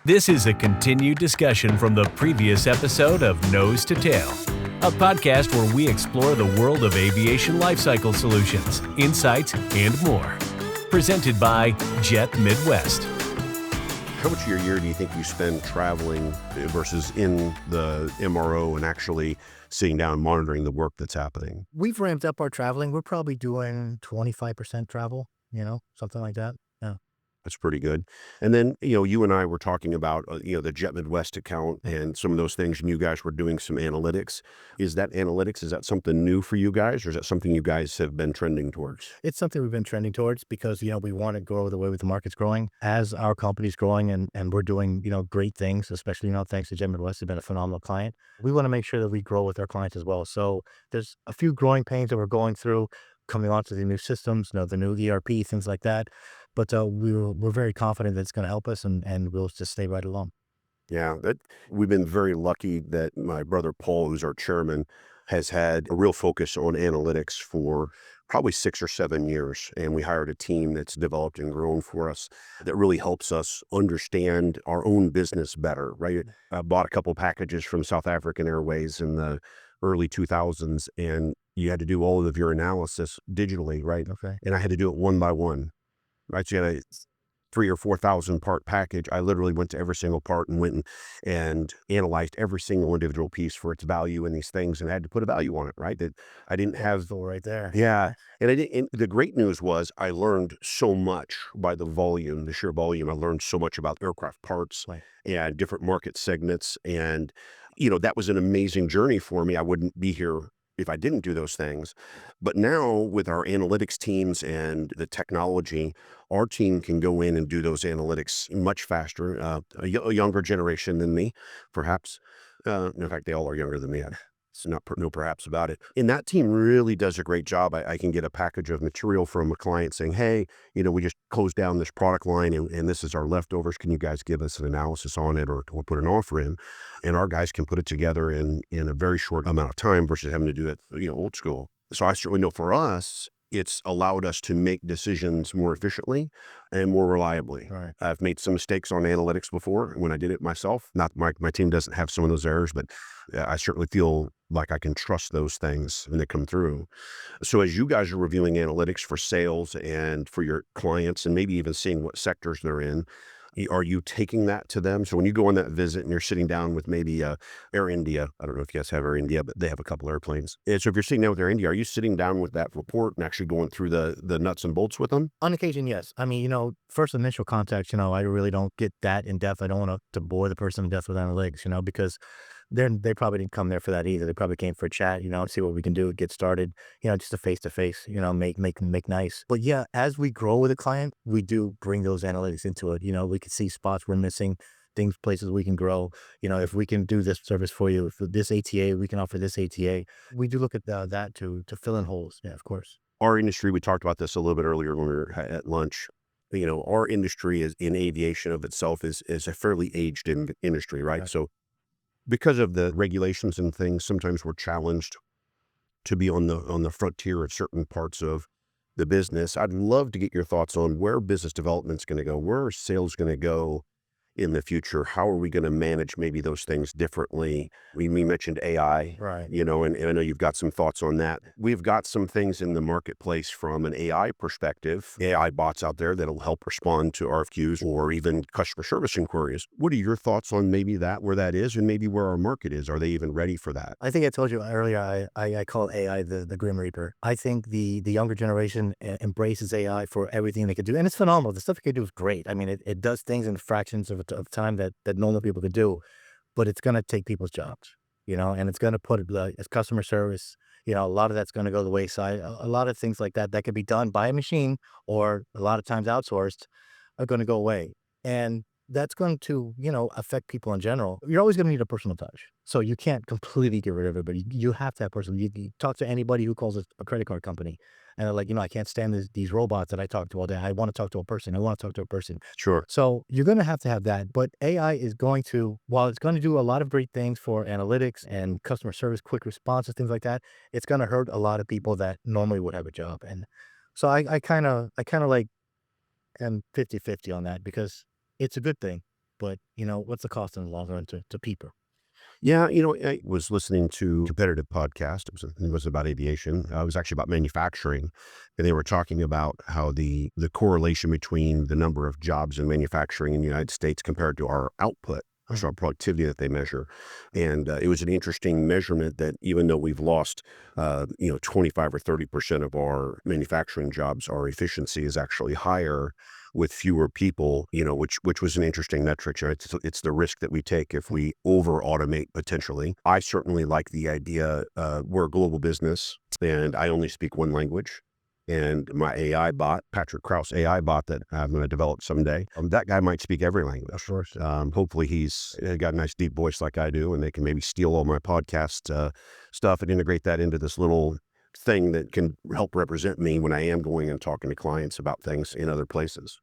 This is a continued discussion from the previous episode of Nose to Tail, a podcast where we explore the world of aviation lifecycle solutions, insights, and more. Presented by Jet Midwest. How much of your year do you think you spend traveling versus in the MRO and actually sitting down and monitoring the work that's happening? We've ramped up our traveling. We're probably doing 25% travel, something like that. Yeah. That's pretty good. And then, you and I were talking about, the Jet Midwest account and some of those things, and you guys were doing some analytics. Is that something new for you guys, or is that something you guys have been trending towards? It's something we've been trending towards because, we want to grow the way the market's growing. As our company's growing and we're doing, great things, especially, thanks to Jet Midwest, they've been a phenomenal client. We want to make sure that we grow with our clients as well. So there's a few growing pains that we're going through, coming onto the new systems, the new ERP, things like that. But we're very confident that it's going to help us, and we'll just stay right along. Yeah, we've been very lucky that my brother Paul, who's our chairman, has had a real focus on analytics for probably 6 or 7 years. And we hired a team that's developed and grown for us that really helps us understand our own business better, right? I bought a couple packages from South African Airways in the early 2000s, and you had to do all of your analysis digitally, right? Okay. And I had to do it one by one. Right, so you had a 3,000 or 4,000 part package. I literally went to every single part and went and analyzed every single individual piece for its value in these things, and I had to put a value on it. Right, that I didn't have. Still right there. Yeah, and I didn't. And the great news was I learned so much by the sheer volume. I learned so much about aircraft parts and different market segments, and that was an amazing journey for me. I wouldn't be here if I didn't do those things. But now with our analytics teams and the technology, our team can go in and do those analytics much faster. A younger generation than me, perhaps. In fact, they all are younger than me. It's no perhaps about it. And that team really does a great job. I can get a package of material from a client saying, hey, we just closed down this product line and this is our leftovers. Can you guys give us an analysis on it or put an offer in? And our guys can put it together in a very short amount of time versus having to do it, old school. So I certainly know for us, it's allowed us to make decisions more efficiently and more reliably. Right. I've made some mistakes on analytics before when I did it myself. Not my team doesn't have some of those errors, but I certainly feel like I can trust those things when they come through. So as you guys are reviewing analytics for sales and for your clients and maybe even seeing what sectors they're in, are you taking that to them? So when you go on that visit and you're sitting down with maybe Air India, I don't know if you guys have Air India, but they have a couple airplanes. And so if you're sitting down with Air India, are you sitting down with that report and actually going through the nuts and bolts with them? On occasion, yes. I mean, first initial contact, I really don't get that in depth. I don't want to bore the person to death with analytics, because they probably didn't come there for that either. They probably came for a chat, see what we can do, get started, just a face-to-face, make nice. But yeah, as we grow with a client, we do bring those analytics into it. We can see spots we're missing, places we can grow. If we can do this service for you, for this ATA, we can offer this ATA. We do look at that to fill in holes. Yeah, of course. Our industry, we talked about this a little bit earlier when we were at lunch. Our industry is in aviation of itself is a fairly aged industry, right? So because of the regulations and things, sometimes we're challenged to be on the frontier of certain parts of the business. I'd love to get your thoughts on where business development's going to go, where are sales going to go in the future? How are we going to manage maybe those things differently? We mentioned AI, right? And I know you've got some thoughts on that. We've got some things in the marketplace from an AI perspective, AI bots out there that'll help respond to RFQs or even customer service inquiries. What are your thoughts on maybe where that is and maybe where our market is? Are they even ready for that? I think I told you earlier, I call AI the Grim Reaper. I think the younger generation embraces AI for everything they could do. And it's phenomenal. The stuff it can do is great. I mean, it does things in fractions of time that normal people could do, but it's going to take people's jobs, and it's going to put as customer service, a lot of that's going to go to the wayside. A lot of things like that could be done by a machine or a lot of times outsourced are going to go away. And that's going to, affect people in general. You're always going to need a personal touch. So you can't completely get rid of it, but you have to have personal. You talk to anybody who calls it a credit card company and they're like, I can't stand these robots that I talk to all day. I want to talk to a person. I want to talk to a person. Sure. So you're going to have that. But AI is going to, while it's going to do a lot of great things for analytics and customer service, quick responses, things like that, it's going to hurt a lot of people that normally would have a job. And so I kind of like am 50-50 on that because it's a good thing, but what's the cost in the long run to people? Yeah, I was listening to a competitive podcast. It was about aviation. It was actually about manufacturing, and they were talking about how the correlation between the number of jobs in manufacturing in the United States compared to our output, so our productivity that they measure, and it was an interesting measurement that even though we've lost, 25 or 30% of our manufacturing jobs, our efficiency is actually higher with fewer people, which was an interesting metric. It's the risk that we take if we over automate potentially. I certainly like the idea. We're a global business, and I only speak one language. And my AI bot, Patrick Kraus AI bot that I'm going to develop someday, that guy might speak every language. Of course. Hopefully he's got a nice deep voice like I do, and they can maybe steal all my podcast stuff and integrate that into this little thing that can help represent me when I am going and talking to clients about things in other places.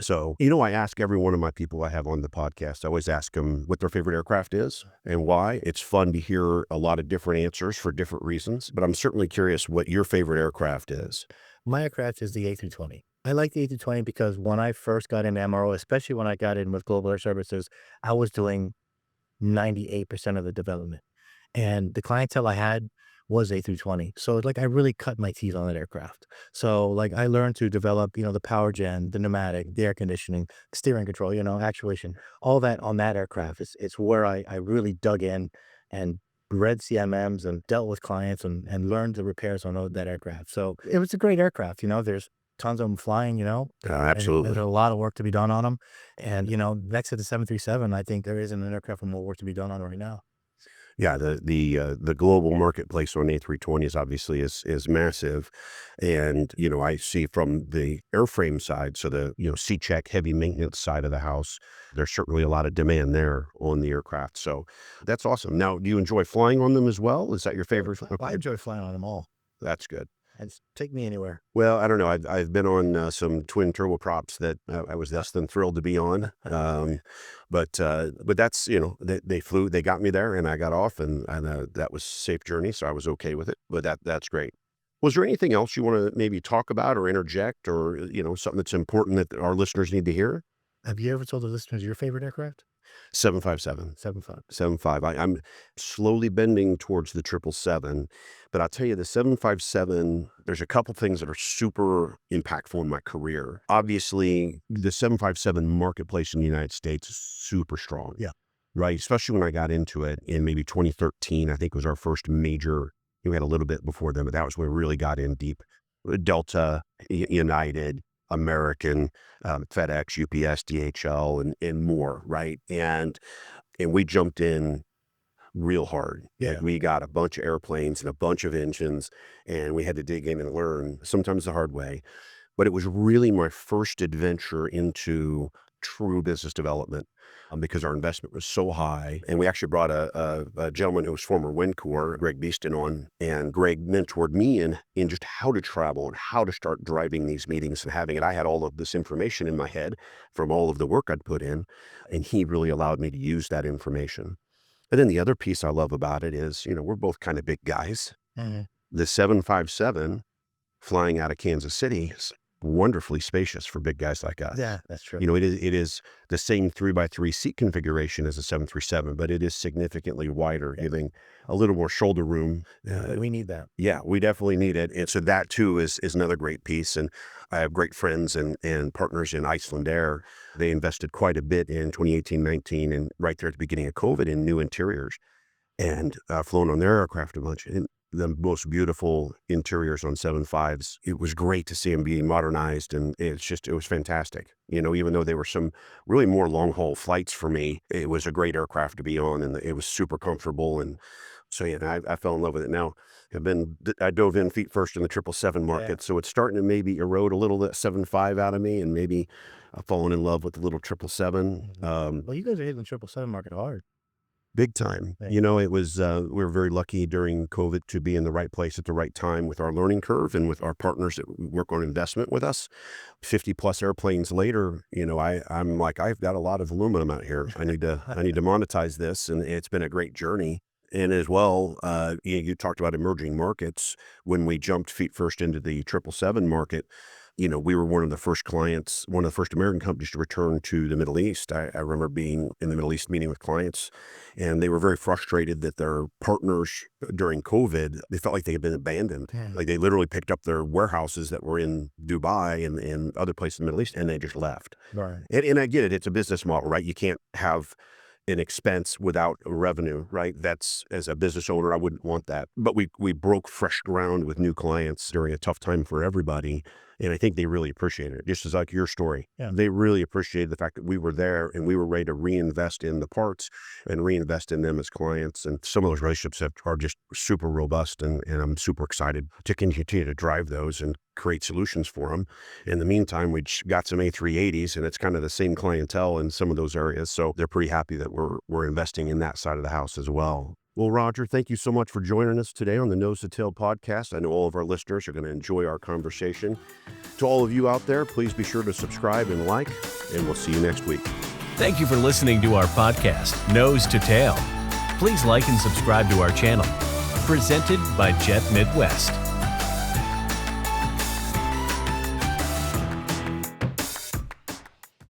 So, I ask every one of my people I have on the podcast, I always ask them what their favorite aircraft is and why. It's fun to hear a lot of different answers for different reasons, but I'm certainly curious what your favorite aircraft is. My aircraft is the A320. I like the A320 because when I first got into MRO, especially when I got in with Global AirServices, I was doing 98% of the development. And the clientele I had was A320. So like I really cut my teeth on that aircraft. So like I learned to develop, the power gen, the pneumatic, the air conditioning, steering control, actuation, all that on that aircraft. It's where I really dug in and read CMMs and dealt with clients and learned the repairs on that aircraft. So it was a great aircraft. There's tons of them flying, and Absolutely. there's a lot of work to be done on them. And, next to the 737, I think there isn't an aircraft with more work to be done on right now. Yeah, the global marketplace on A320s obviously is massive, and I see from the airframe side, so the C-check heavy maintenance side of the house, there's certainly a lot of demand there on the aircraft. So that's awesome. Now, do you enjoy flying on them as well? Is that your favorite? I enjoy flying on them all. That's good. And take me anywhere. Well, I don't know. I've been on some twin turboprops that I was less than thrilled to be on. But that's they flew, they got me there, and I got off, and that was a safe journey, so I was okay with it. But that's great. Was there anything else you want to maybe talk about or interject, or something that's important that our listeners need to hear? Have you ever told the listeners your favorite aircraft? 757. 75. 75. I'm slowly bending towards the 777, but I'll tell you the 757, there's a couple things that are super impactful in my career. Obviously, the 757 marketplace in the United States is super strong. Yeah. Right? Especially when I got into it in maybe 2013, I think was our first major. We had a little bit before then, but that was when we really got in deep. Delta, United, American, FedEx, UPS, DHL, and more, right? And we jumped in real hard. Yeah. We got a bunch of airplanes and a bunch of engines, and we had to dig in and learn, sometimes the hard way. But it was really my first adventure into true business development, because our investment was so high. And we actually brought a gentleman who was former Wencor, Greg Beeston, on, and Greg mentored me in just how to travel and how to start driving these meetings and having it. I had all of this information in my head from all of the work I'd put in, and he really allowed me to use that information. And then the other piece I love about it is, we're both kind of big guys. Mhm. The 757 flying out of Kansas City is wonderfully spacious for big guys like us. Yeah, that's true. It is the same 3x3 seat configuration as a 737, but it is significantly wider, giving a little more shoulder room. We need that. Yeah, we definitely need it. And so that too is another great piece. And I have great friends and partners in Iceland Air. They invested quite a bit in 2018, 19, and right there at the beginning of COVID in new interiors, and flown on their aircraft a bunch. And the most beautiful interiors on 75s. It was great to see them being modernized, and it was fantastic. Even though they were some really more long haul flights for me, it was a great aircraft to be on, and it was super comfortable. And so, yeah, I fell in love with it. Now, I dove in feet first in the 777 market, Yeah. so it's starting to maybe erode a little bit 75 out of me, and maybe I've fallen in love with the little 777. Well, you guys are hitting the 777 market hard. Big time. Right. It was, we were very lucky during COVID to be in the right place at the right time with our learning curve and with our partners that work on investment with us. 50 plus airplanes later, I'm like, I've got a lot of aluminum out here. I need to monetize this. And it's been a great journey. And as well, you talked about emerging markets. When we jumped feet first into the 777 market, We were one of the first clients, one of the first American companies to return to the Middle East. I remember being in the Middle East meeting with clients, and they were very frustrated that their partners during COVID, they felt like they had been abandoned. Like they literally picked up their warehouses that were in Dubai and other places in the Middle East, and they just left. Right. And I get it. It's a business model, right? You can't have an expense without a revenue, right? That's, as a business owner, I wouldn't want that. But we broke fresh ground with new clients during a tough time for everybody. And I think they really appreciated it, just as like your story. Yeah. They really appreciated the fact that we were there and we were ready to reinvest in the parts and reinvest in them as clients. And some of those relationships are just super robust, and I'm super excited to continue to drive those and create solutions for them. In the meantime, we got some A380s, and it's kind of the same clientele in some of those areas. So they're pretty happy that we're investing in that side of the house as well. Well, Roger, thank you so much for joining us today on the Nose to Tail podcast. I know all of our listeners are going to enjoy our conversation. To all of you out there, please be sure to subscribe and like, and we'll see you next week. Thank you for listening to our podcast, Nose to Tail. Please like and subscribe to our channel. Presented by Jet Midwest.